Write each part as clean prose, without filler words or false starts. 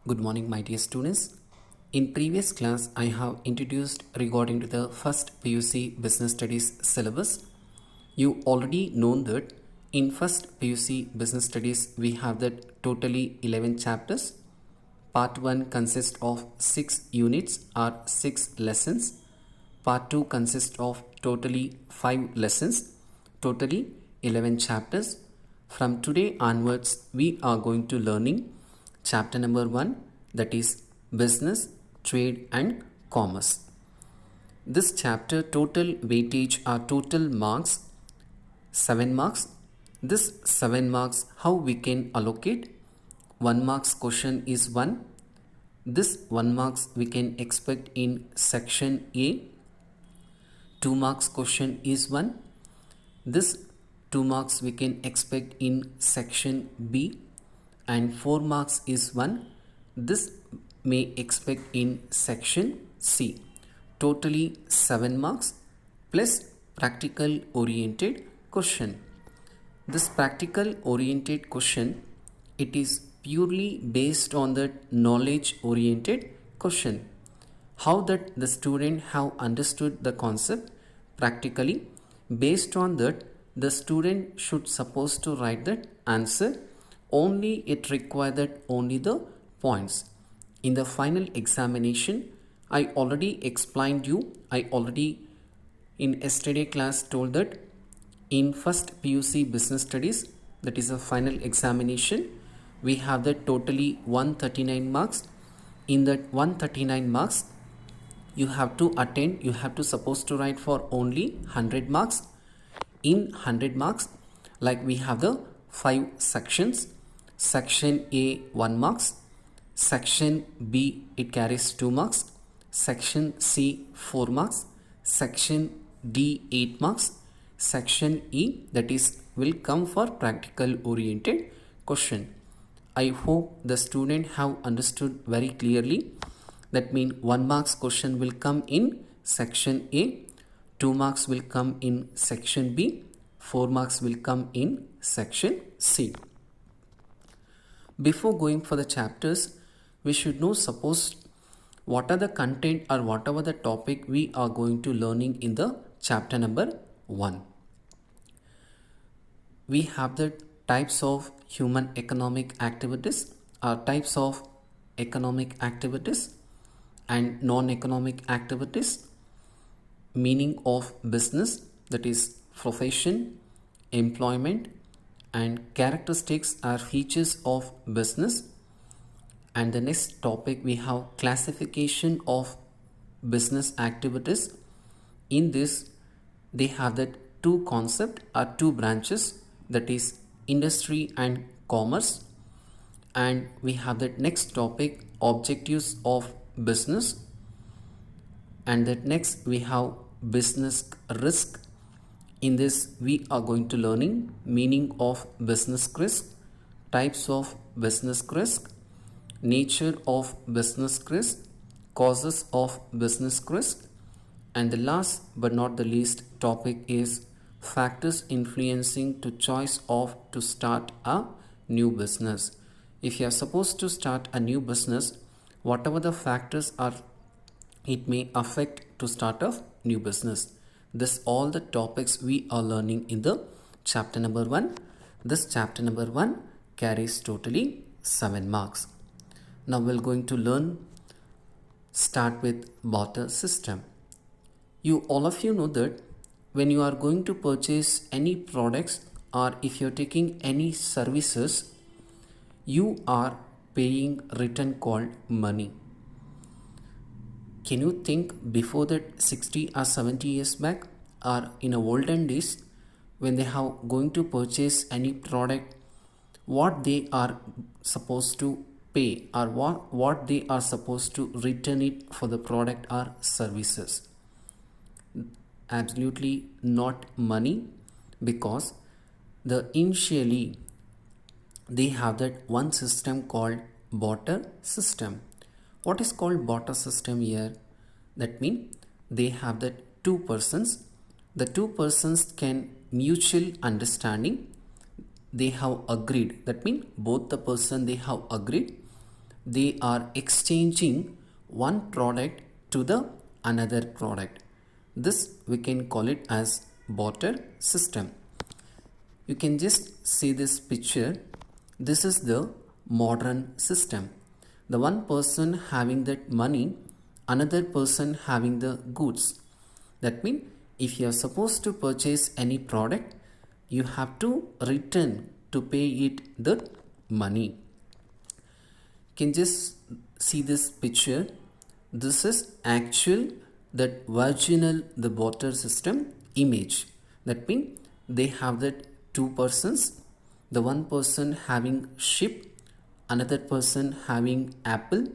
Good morning, my dear students. In previous class, I have introduced regarding to the first PUC Business Studies syllabus. You already know that in first PUC Business Studies, we have that totally 11 chapters. Part 1 consists of 6 units or 6 lessons. Part 2 consists of totally 5 lessons, totally 11 chapters. From today onwards, we are going to learning chapter number 1, that is business, trade and commerce. This chapter total weightage or total marks 7 marks. This 7 marks how we can allocate. 1 marks question is 1. This 1 marks we can expect in section A. 2 marks question is 1. This 2 marks we can expect in section B, and 4 marks is 1. This may expect in section C. Totally 7 marks plus practical oriented question. This practical oriented question, it is purely based on the knowledge oriented question. How that the student have understood the concept practically. Based on that, the student should supposed to write that answer. Only it require that only the points. In the final examination, I already explained you. I already in yesterday class told that in first PUC Business Studies, that is a final examination, we have the totally 139 marks. In that 139 marks, you have to attend, you have to supposed to write for only 100 marks. In 100 marks, like we have the 5 sections. Section A 1 marks, section B it carries 2 marks, section C 4 marks, section D 8 marks, section E that is will come for practical oriented question. I hope the student have understood very clearly. That means 1 marks question will come in section A, 2 marks will come in section B, 4 marks will come in section C. Before going for the chapters, we should know suppose what are the content or whatever the topic we are going to learning in the chapter number 1. We have the types of human economic activities or types of economic activities and non-economic activities, meaning of business, that is profession, employment, and characteristics or features of business. And the next topic we have classification of business activities. In this, they have that 2 concept or 2 branches, that is industry and commerce. And we have that next topic objectives of business, and that next we have business risk. In this we are going to learning meaning of business risk, types of business risk, nature of business risk, causes of business risk, and the last but not the least topic is factors influencing to choice of to start a new business. If you are supposed to start a new business, whatever the factors are, it may affect to start a new business. This all the topics we are learning in the chapter number 1. This chapter number 1 carries totally 7 marks. Now we're going to learn, start with barter system. All of you know that when you are going to purchase any products or if you're taking any services, you are paying return called money. Can you think before that 60 or 70 years back or in a olden days when they have going to purchase any product, what they are supposed to pay or what they are supposed to return it for the product or services? Absolutely not money, because the initially they have that one system called barter system. What is called barter system here? That means they have that 2 persons. The 2 persons can mutual understanding. They have agreed. That means both the person they have agreed. they are exchanging one product to the another product. This we can call it as barter system. You can just see this picture. This is the modern system. The one person having that money, another person having the goods. That means if you are supposed to purchase any product, you have to return to pay it the money. You can just see this picture. This is actual that virginal the barter system image. That means they have that two persons, the one person having ship, another person having apple.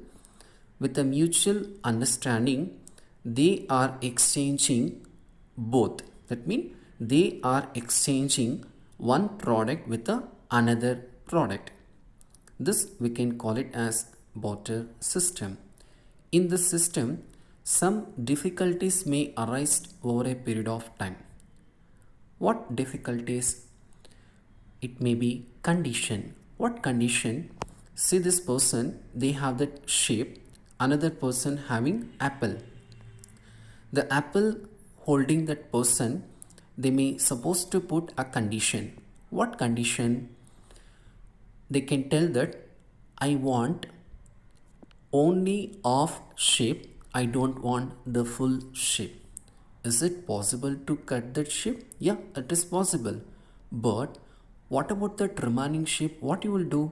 With a mutual understanding, they are exchanging both. That means they are exchanging one product with another product. This we can call it as barter system. In this system, some difficulties may arise over a period of time. What difficulties? It may be condition. What condition? See this person, they have that shape, another person having apple. The apple holding that person, they may supposed to put a condition. What condition? They can tell that I want only half shape, I don't want the full shape. Is it possible to cut that shape? Yeah, it is possible. But what about that remaining shape? What you will do?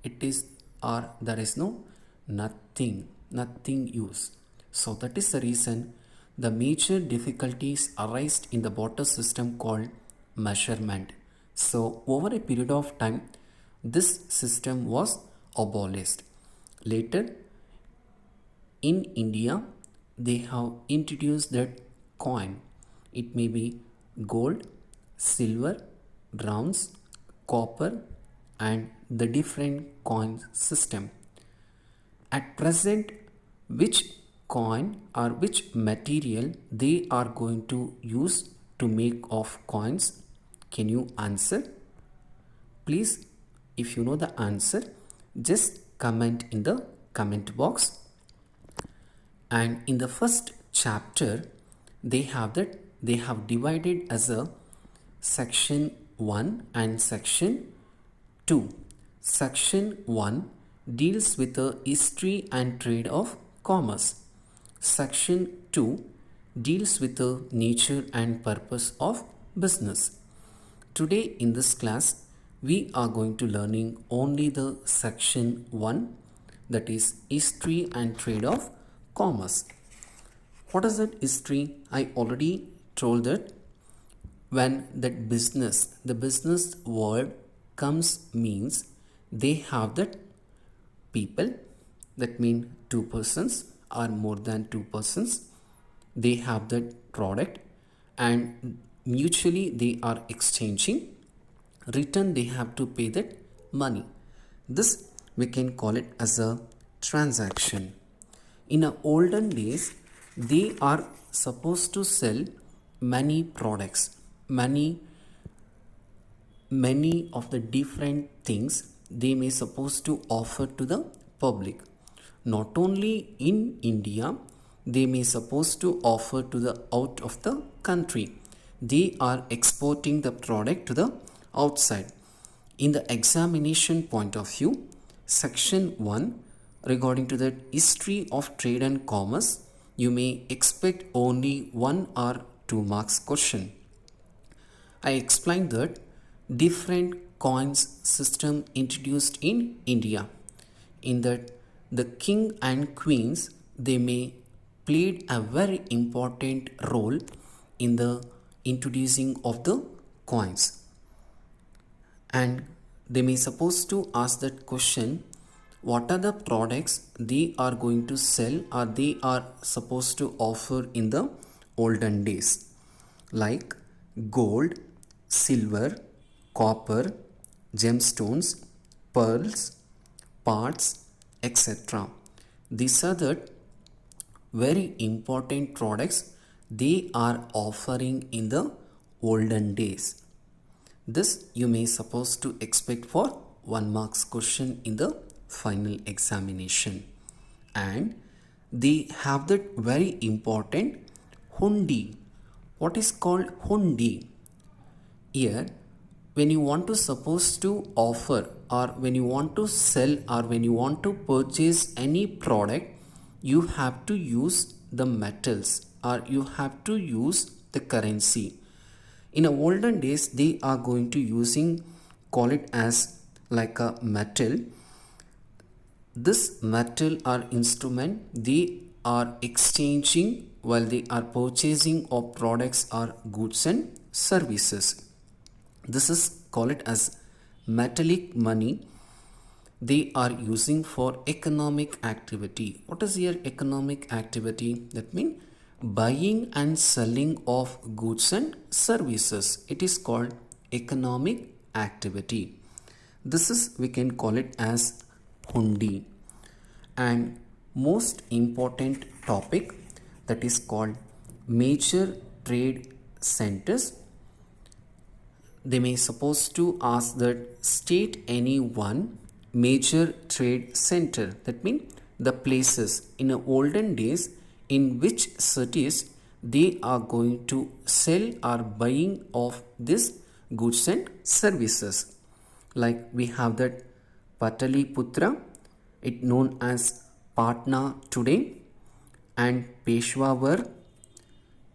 It is or there is nothing use. So that is the reason the major difficulties arise in the barter system called measurement. So over a period of time, this system was abolished. Later, in India, they have introduced that coin. It may be gold, silver, bronze, copper, and the different coin system. At present, which coin or which material they are going to use to make of coins? Can you answer? Please, if you know the answer, just comment in the comment box. And in the first chapter, they have divided as a section 1 and section 2. Section 1 deals with the history and trade of commerce. Section 2 deals with the nature and purpose of business. Today in this class, we are going to learning only the section 1, that is history and trade of commerce. What is that history? I already told that when that the business world comes means they have that people, that mean two persons or more than two persons, they have that product and mutually they are exchanging. Return they have to pay that money. This we can call it as a transaction. In the olden days, they are supposed to sell many products, many of the different things they may supposed to offer to the public. Not only in India, they may supposed to offer to the out of the country. They are exporting the product to the outside. In the examination point of view, section 1 regarding to the history of trade and commerce, you may expect only 1 or 2 marks question. I explained that different coins system introduced in India. In that the king and queens, they may played a very important role in the introducing of the coins. And they may supposed to ask that question, what are the products they are going to sell or they are supposed to offer in the olden days, like gold, silver, copper, gemstones, pearls, parts, etc. These are the very important products they are offering in the olden days. This you may suppose to expect for 1 marks question in the final examination. And they have that very important hundi. What is called hundi? Here, when you want to supposed to offer, or when you want to sell, or when you want to purchase any product, you have to use the metals, or you have to use the currency. In the olden days, they are going to using, call it as like a metal. This metal or instrument they are exchanging while they are purchasing of products or goods and services. This is call it as metallic money. They are using for economic activity. What is your economic activity? That means buying and selling of goods and services. It is called economic activity. This is, we can call it as hundi. And most important topic, that is called major trade centers. They may supposed to ask that state any one major trade center. That means the places in the olden days in which cities they are going to sell or buying of this goods and services. Like we have that Pataliputra, it known as Patna today, and Peshawar,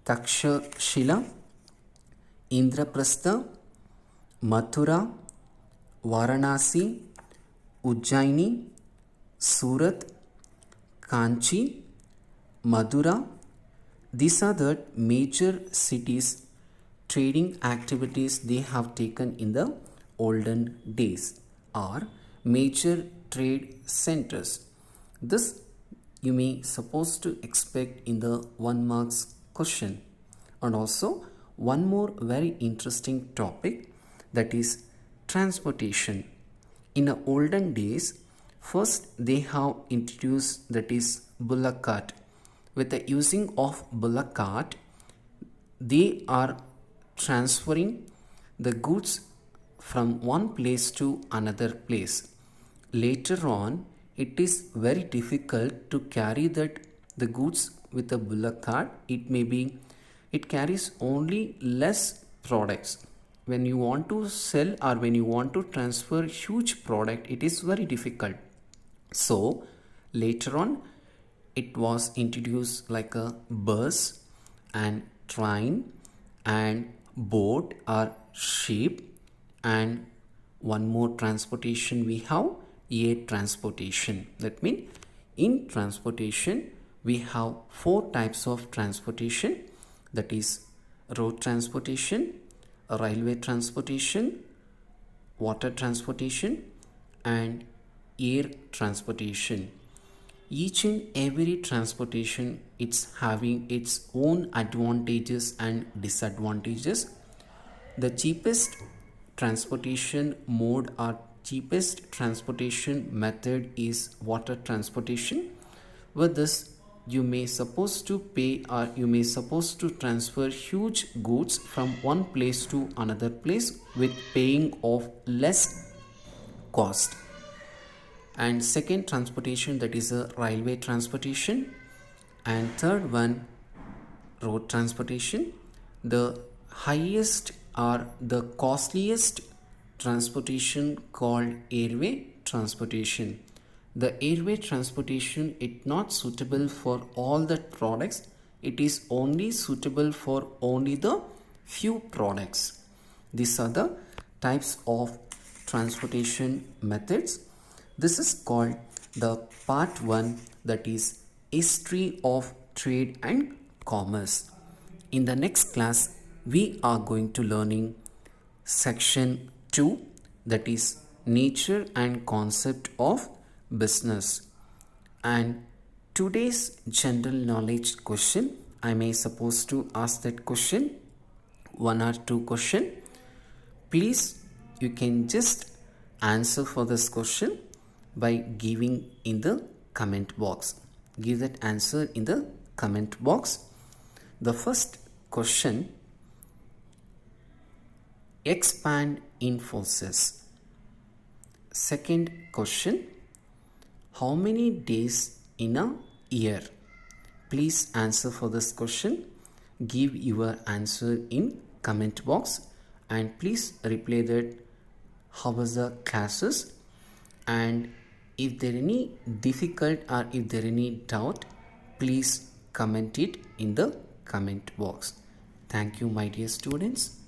Takshashila, Indraprastha, Mathura, Varanasi, Ujjaini, Surat, Kanchi, Madura. These are the major cities trading activities they have taken in the olden days, or major trade centers. This you may supposed to expect in the 1 marks question. And also one more very interesting topic, that is transportation. In the olden days, first they have introduced, that is bullock cart. With the using of bullock cart, they are transferring the goods from one place to another place. Later on, it is very difficult to carry the goods with a bullock cart. It carries only less products. When you want to sell or when you want to transfer huge product, it is very difficult. So later on, it was introduced like a bus and train and boat or ship. And one more transportation we have, air transportation. That means in transportation we have 4 types of transportation, that is road transportation, railway transportation, water transportation, and air transportation. Each and every transportation, it's having its own advantages and disadvantages. The cheapest transportation mode or cheapest transportation method is water transportation. With this, you may supposed to pay or you may supposed to transfer huge goods from one place to another place with paying of less cost. And second transportation, that is a railway transportation. And third one, road transportation. The highest or the costliest transportation called airway transportation. The airway transportation is not suitable for all the products. It is only suitable for only the few products. These are the types of transportation methods. This is called the part 1, that is history of trade and commerce. In the next class, we are going to learning section 2, that is nature and concept of business. And today's general knowledge question, I may suppose to ask that question, 1 or 2 question. Please, you can just answer for this question by giving in the comment box. Give that answer in the comment box. The first question, expand Infosys. Second question, How many days in a year? Please answer for this question. Give your answer in comment box and please reply that how was the classes, and if there any difficult or if there any doubt, please comment it in the comment box. Thank you, my dear students.